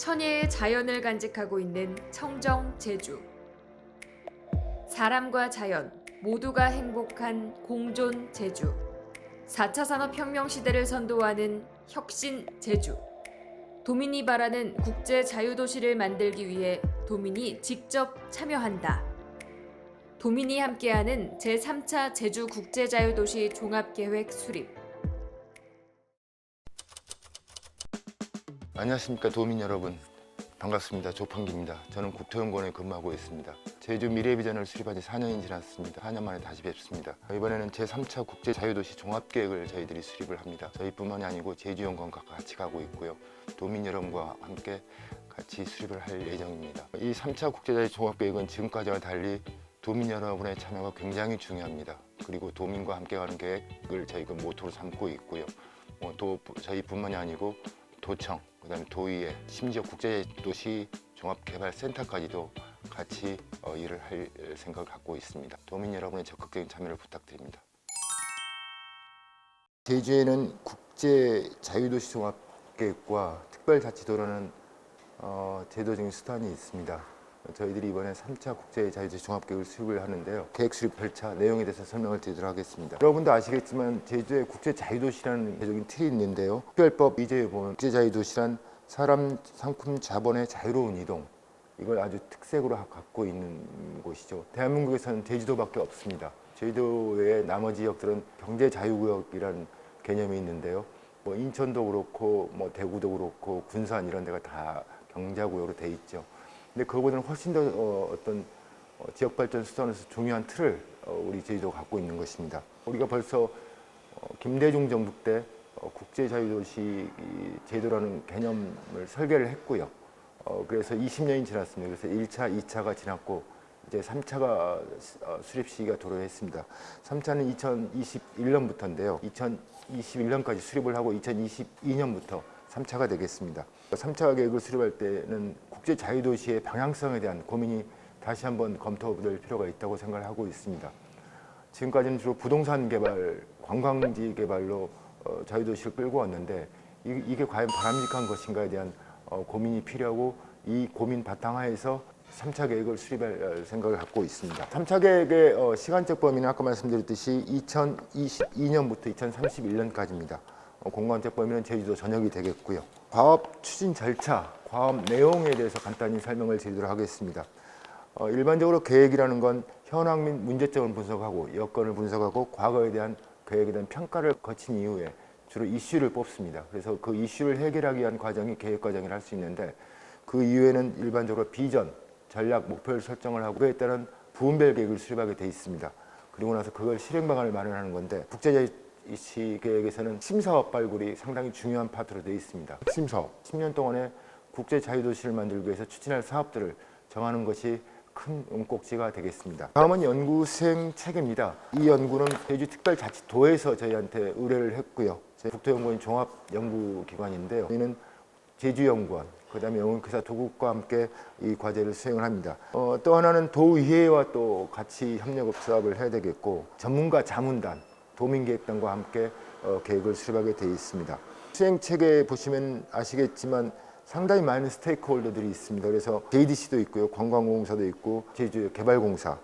천혜의 자연을 간직하고 있는 청정 제주. 사람과 자연 모두가 행복한 공존 제주. 4차 산업혁명 시대를 선도하는 혁신 제주. 도민이 바라는 국제 자유도시를 만들기 위해 도민이 직접 참여한다. 도민이 함께하는 제3차 제주 국제자유도시 종합계획 수립. 안녕하십니까 도민 여러분, 반갑습니다. 조판기입니다. 저는 국토연구원에 근무하고 있습니다. 제주 미래비전을 수립한 지 4년이 지났습니다. 4년 만에 다시 뵙습니다. 이번에는 제3차 국제자유도시 종합계획을 저희들이 수립을 합니다. 저희뿐만이 아니고 제주연구원과 같이 가고 있고요. 도민 여러분과 함께 같이 수립을 할 예정입니다. 이 3차 국제자유도시 종합계획은 지금까지와 달리 도민 여러분의 참여가 굉장히 중요합니다. 그리고 도민과 함께 가는 계획을 저희가 모토로 삼고 있고요. 또 저희뿐만이 아니고 도청, 그다음에 도의회, 심지어 국제도시 종합개발센터까지도 같이 일을 할 생각을 갖고 있습니다. 도민 여러분의 적극적인 참여를 부탁드립니다. 제주에는 국제자유도시 종합계획과 특별자치도라는 제도적인 수단이 있습니다. 저희들이 이번에 3차 국제자유도시 종합계획을 수립을 하는데요. 계획 수립 절차 내용에 대해서 설명을 드리도록 하겠습니다. 여러분도 아시겠지만 제주에 국제자유도시라는 개적인 틀이 있는데요. 특별법 2조에 보면 국제자유도시란 사람, 상품, 자본의 자유로운 이동, 이걸 아주 특색으로 갖고 있는 곳이죠. 대한민국에서는 제주도밖에 없습니다. 제주도 외의 나머지 지역들은 경제자유구역이라는 개념이 있는데요. 인천도 그렇고 대구도 그렇고 군산 이런 데가 다 경자구역으로 돼 있죠. 근데 그거보다는 훨씬 더 지역 발전 수단에서 중요한 틀을 우리 제주도가 갖고 있는 것입니다. 우리가 벌써 김대중 정부 때 국제자유도시 제도라는 개념을 설계를 했고요. 그래서 20년이 지났습니다. 그래서 1차, 2차가 지났고 이제 3차가 수립 시기가 도래했습니다. 3차는 2021년부터인데요. 2021년까지 수립을 하고 2022년부터 3차가 되겠습니다. 3차 계획을 수립할 때는 국제자유도시의 방향성에 대한 고민이 다시 한번 검토될 필요가 있다고 생각을 하고 있습니다. 지금까지는 주로 부동산 개발, 관광지 개발로 자유도시를 끌고 왔는데 이게 과연 바람직한 것인가에 대한 고민이 필요하고 이 고민 바탕하에서 3차 계획을 수립할 생각을 갖고 있습니다. 3차 계획의 시간적 범위는 아까 말씀드렸듯이 2022년부터 2031년까지입니다. 공간적 범위는 제주도 전역이 되겠고요. 과업 추진 절차, 과업 내용에 대해서 간단히 설명을 드리도록 하겠습니다. 일반적으로 계획이라는 건 현황 및 문제점을 분석하고 여건을 분석하고 과거에 대한 계획에 대한 평가를 거친 이후에 주로 이슈를 뽑습니다. 그래서 그 이슈를 해결하기 위한 과정이 계획 과정이라 할 수 있는데 그 이후에는 일반적으로 비전, 전략, 목표를 설정을 하고 그에 따른 부분별 계획을 수립하게 돼 있습니다. 그리고 나서 그걸 실행 방안을 마련하는 건데 국제자유도시 계획에서는 심사업 발굴이 상당히 중요한 파트로 되어 있습니다. 심사업, 10년 동안에 국제자유도시를 만들기 위해서 추진할 사업들을 정하는 것이 큰 꼭지가 되겠습니다. 다음은 연구 수행 체계입니다. 이 연구는 제주특별자치도에서 저희한테 의뢰를 했고요. 저희 국토연구원이 종합연구기관인데요. 저희는 제주연구원, 그다음에 영문교사 도국과 함께 이 과제를 수행을 합니다. 또 하나는 도의회와 또 같이 협력 사업을 해야 되겠고 전문가 자문단, 도민계획단과 함께 계획을 수립하게 되어 있습니다. 수행 체계 보시면 아시겠지만 상당히 많은 스테이크홀더들이 있습니다. 그래서 JDC도 있고요, 관광공사도 있고, 제주개발공사,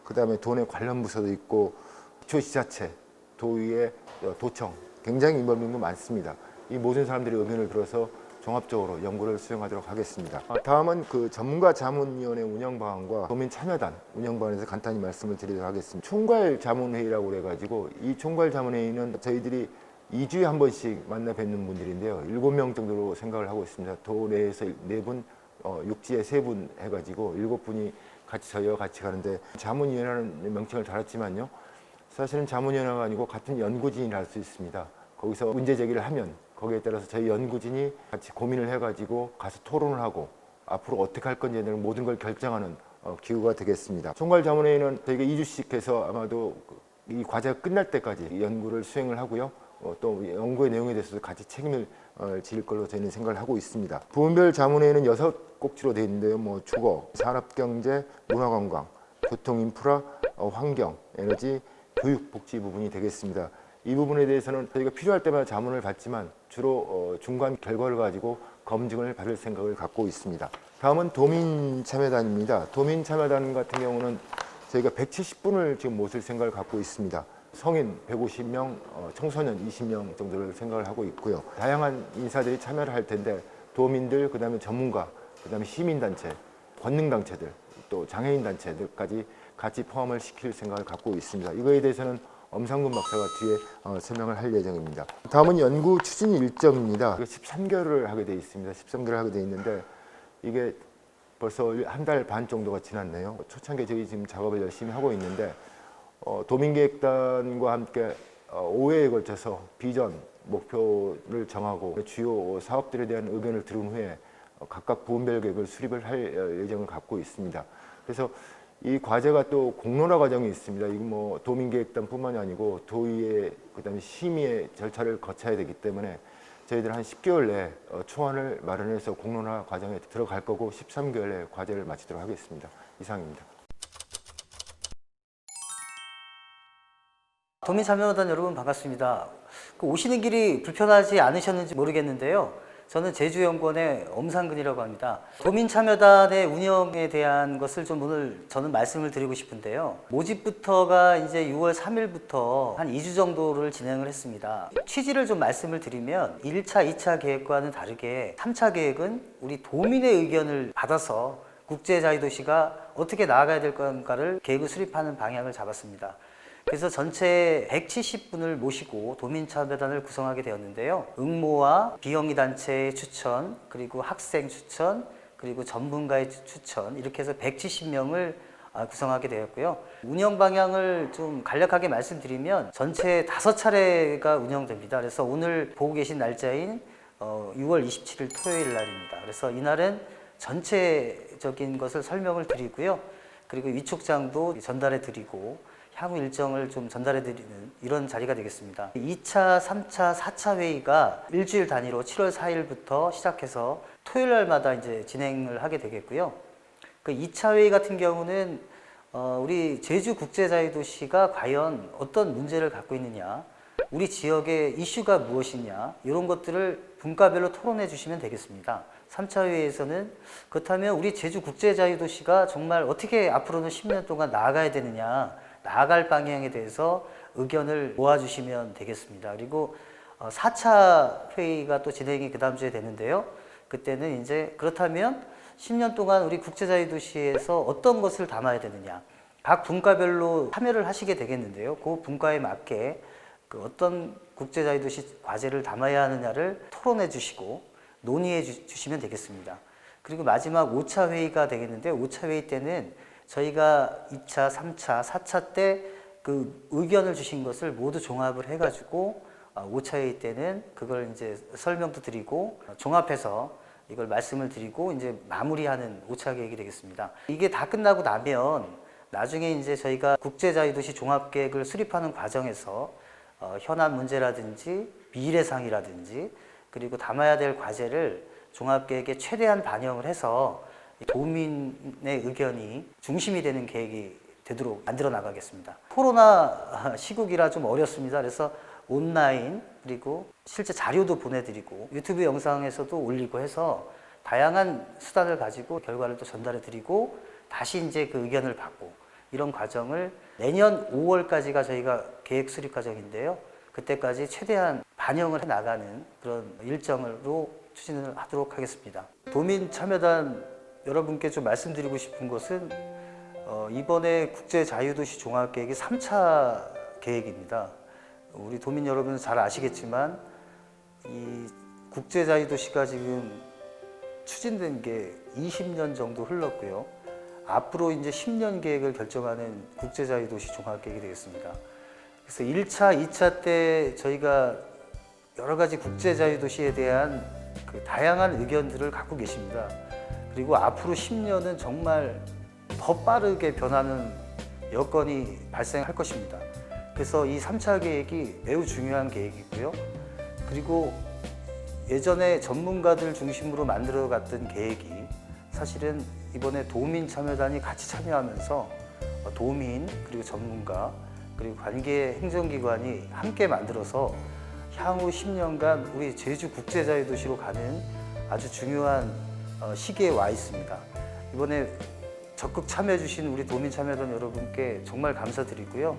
그 다음에 도내 관련 부서도 있고, 기초지자체, 도의회, 도청, 굉장히 인벌빙도 많습니다. 이 모든 사람들이 의견을 들어서 종합적으로 연구를 수행하도록 하겠습니다. 다음은 그 전문가 자문위원회 운영 방안과 도민 참여단 운영 방안에서 간단히 말씀을 드리도록 하겠습니다. 총괄 자문회의라고 해가지고 이 총괄 자문회의는 저희들이 2주에 한 번씩 만나 뵙는 분들인데요. 7명 정도로 생각을 하고 있습니다. 도 내에서 4분, 육지에 3분 해가지고 7분이 저희와 같이 가는데 자문위원회라는 명칭을 달았지만요. 사실은 자문위원회가 아니고 같은 연구진이라 할 수 있습니다. 거기서 문제 제기를 하면 거기에 따라서 저희 연구진이 같이 고민을 해가지고 가서 토론을 하고 앞으로 어떻게 할 건지에 대한 모든 걸 결정하는 기구가 되겠습니다. 총괄 자문회의는 저희가 2주씩 해서 아마도 이 과제가 끝날 때까지 연구를 수행을 하고요. 또 연구의 내용에 대해서도 같이 책임을 질 걸로 저희는 생각을 하고 있습니다. 부문별 자문회의는 6꼭지로 되어 있는데요. 주거, 산업경제, 문화관광, 교통인프라, 환경, 에너지, 교육, 복지 부분이 되겠습니다. 이 부분에 대해서는 저희가 필요할 때마다 자문을 받지만 주로 중간 결과를 가지고 검증을 받을 생각을 갖고 있습니다. 다음은 도민참여단입니다. 도민참여단 같은 경우는 저희가 170분을 지금 모실 생각을 갖고 있습니다. 성인 150명, 청소년 20명 정도를 생각을 하고 있고요. 다양한 인사들이 참여를 할 텐데 도민들, 그다음에 전문가, 그다음에 시민단체, 권능단체들, 또 장애인단체들까지 같이 포함을 시킬 생각을 갖고 있습니다. 이거에 대해서는 엄상근 박사가 뒤에 설명을 할 예정입니다. 다음은 연구 추진 일정입니다. 13개월을 하게 돼 있습니다. 13개월을 하게 돼 있는데 이게 벌써 한 달 반 정도가 지났네요. 초창기에 저희 지금 작업을 열심히 하고 있는데 도민계획단과 함께 5회에 걸쳐서 비전, 목표를 정하고 주요 사업들에 대한 의견을 들은 후에 각각 부문별 계획을 수립을 할 예정을 갖고 있습니다. 그래서 이 과제가 또 공론화 과정이 있습니다. 이거 뭐 도민계획단뿐만이 아니고 도의회, 그다음에 심의의 절차를 거쳐야 되기 때문에 저희들 한 10개월 내에 초안을 마련해서 공론화 과정에 들어갈 거고 13개월 내에 과제를 마치도록 하겠습니다. 이상입니다. 도민참여단 여러분 반갑습니다. 오시는 길이 불편하지 않으셨는지 모르겠는데요. 저는 제주연구원의 엄상근이라고 합니다. 도민참여단의 운영에 대한 것을 좀 오늘 저는 말씀을 드리고 싶은데요. 모집부터가 이제 6월 3일부터 한 2주 정도를 진행을 했습니다. 취지를 좀 말씀을 드리면 1차, 2차 계획과는 다르게 3차 계획은 우리 도민의 의견을 받아서 국제자유도시가 어떻게 나아가야 될 건가를 계획을 수립하는 방향을 잡았습니다. 그래서 전체 170분을 모시고 도민참여단을 구성하게 되었는데요. 응모와 비영리 단체의 추천, 그리고 학생 추천, 그리고 전문가의 추천, 이렇게 해서 170명을 구성하게 되었고요. 운영 방향을 좀 간략하게 말씀드리면 전체 5차례가 운영됩니다. 그래서 오늘 보고 계신 날짜인 6월 27일 토요일 날입니다. 그래서 이날은 전체적인 것을 설명을 드리고요. 그리고 위촉장도 전달해 드리고 향후 일정을 좀 전달해 드리는 이런 자리가 되겠습니다. 2차, 3차, 4차 회의가 일주일 단위로 7월 4일부터 시작해서 토요일 날마다 이제 진행을 하게 되겠고요. 그 2차 회의 같은 경우는 우리 제주 국제자유도시가 과연 어떤 문제를 갖고 있느냐, 우리 지역의 이슈가 무엇이냐, 이런 것들을 분과별로 토론해 주시면 되겠습니다. 3차 회의에서는 그렇다면 우리 제주 국제자유도시가 정말 어떻게 앞으로는 10년 동안 나아가야 되느냐, 나아갈 방향에 대해서 의견을 모아주시면 되겠습니다. 그리고 4차 회의가 또 진행이 그 다음 주에 되는데요. 그때는 이제 그렇다면 10년 동안 우리 국제자유도시에서 어떤 것을 담아야 되느냐, 각 분과별로 참여를 하시게 되겠는데요. 그 분과에 맞게 그 어떤 국제자유도시 과제를 담아야 하느냐를 토론해 주시고 논의해 주시면 되겠습니다. 그리고 마지막 5차 회의가 되겠는데 5차 회의 때는 저희가 2차, 3차, 4차 때 그 의견을 주신 것을 모두 종합을 해가지고 5차 회의 때는 그걸 이제 설명도 드리고 종합해서 이걸 말씀을 드리고 이제 마무리하는 5차 계획이 되겠습니다. 이게 다 끝나고 나면 나중에 이제 저희가 국제자유도시 종합계획을 수립하는 과정에서 현안 문제라든지 미래상이라든지 그리고 담아야 될 과제를 종합계획에 최대한 반영을 해서 도민의 의견이 중심이 되는 계획이 되도록 만들어 나가겠습니다. 코로나 시국이라 좀 어렵습니다. 그래서 온라인 그리고 실제 자료도 보내드리고 유튜브 영상에서도 올리고 해서 다양한 수단을 가지고 결과를 또 전달해 드리고 다시 이제 그 의견을 받고 이런 과정을 내년 5월까지가 저희가 계획 수립 과정인데요. 그때까지 최대한 반영을 해 나가는 그런 일정으로 추진을 하도록 하겠습니다. 도민 참여단 여러분께 좀 말씀드리고 싶은 것은 이번에 국제자유도시 종합계획이 3차 계획입니다. 우리 도민 여러분 잘 아시겠지만 이 국제자유도시가 지금 추진된 게 20년 정도 흘렀고요. 앞으로 이제 10년 계획을 결정하는 국제자유도시 종합계획이 되겠습니다. 그래서 1차, 2차 때 저희가 여러 가지 국제자유도시에 대한 그 다양한 의견들을 갖고 계십니다. 그리고 앞으로 10년은 정말 더 빠르게 변하는 여건이 발생할 것입니다. 그래서 이 3차 계획이 매우 중요한 계획이고요. 그리고 예전에 전문가들 중심으로 만들어갔던 계획이 사실은 이번에 도민 참여단이 같이 참여하면서 도민 그리고 전문가 그리고 관계 행정기관이 함께 만들어서 향후 10년간 우리 제주 국제자유도시로 가는 아주 중요한 시기에 와 있습니다. 이번에 적극 참여해 주신 우리 도민참여단 여러분께 정말 감사드리고요.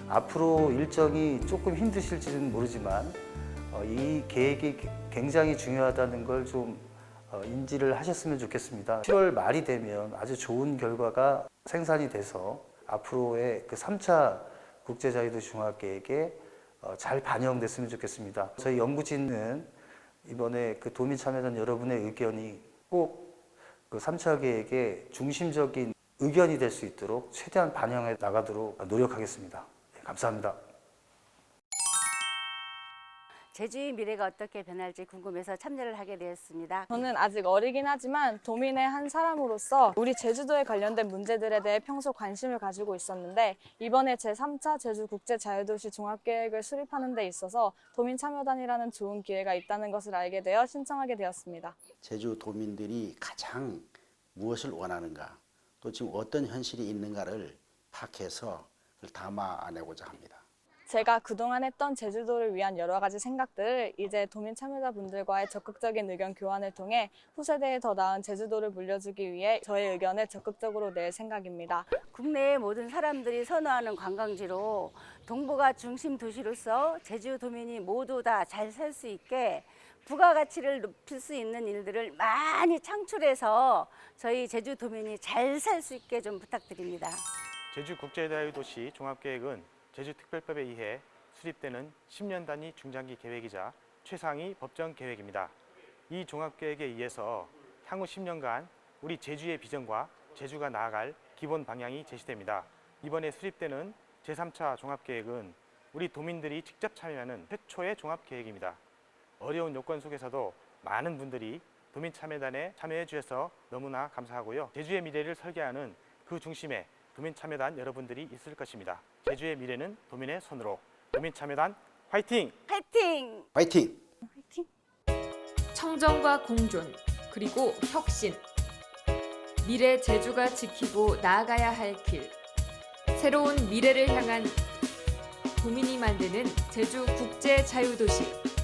앞으로 일정이 조금 힘드실지는 모르지만 이 계획이 굉장히 중요하다는 걸 좀 인지를 하셨으면 좋겠습니다. 7월 말이 되면 아주 좋은 결과가 생산이 돼서 앞으로의 그 3차 국제자유도시 종합계획에 잘 반영됐으면 좋겠습니다. 저희 연구진은 이번에 그 도민참여단 여러분의 의견이 꼭 그 3차 계획의 중심적인 의견이 될 수 있도록 최대한 반영해 나가도록 노력하겠습니다. 네, 감사합니다. 제주의 미래가 어떻게 변할지 궁금해서 참여를 하게 되었습니다. 저는 아직 어리긴 하지만 도민의 한 사람으로서 우리 제주도에 관련된 문제들에 대해 평소 관심을 가지고 있었는데 이번에 제3차 제주국제자유도시 종합계획을 수립하는 데 있어서 도민참여단이라는 좋은 기회가 있다는 것을 알게 되어 신청하게 되었습니다. 제주 도민들이 가장 무엇을 원하는가, 또 지금 어떤 현실이 있는가를 파악해서 그걸 담아내고자 합니다. 제가 그동안 했던 제주도를 위한 여러 가지 생각들을 이제 도민 참여자분들과의 적극적인 의견 교환을 통해 후세대에 더 나은 제주도를 물려주기 위해 저의 의견을 적극적으로 낼 생각입니다. 국내의 모든 사람들이 선호하는 관광지로 동북아 중심 도시로서 제주 도민이 모두 다 잘 살 수 있게 부가가치를 높일 수 있는 일들을 많이 창출해서 저희 제주 도민이 잘 살 수 있게 좀 부탁드립니다. 제주국제자유도시 종합계획은 제주특별법에 의해 수립되는 10년 단위 중장기 계획이자 최상위 법정 계획입니다. 이 종합계획에 의해서 향후 10년간 우리 제주의 비전과 제주가 나아갈 기본 방향이 제시됩니다. 이번에 수립되는 제3차 종합계획은 우리 도민들이 직접 참여하는 최초의 종합계획입니다. 어려운 요건 속에서도 많은 분들이 도민참여단에 참여해 주셔서 너무나 감사하고요. 제주의 미래를 설계하는 그 중심에 도민참여단 여러분들이 있을 것입니다. 제주의 미래는 도민의 손으로. 도민참여단 화이팅! 파이팅! 화이팅! 청정과 공존, 그리고 혁신. 미래 제주가 지키고 나아가야 할 길. 새로운 미래를 향한 도민이 만드는 제주 국제자유도시.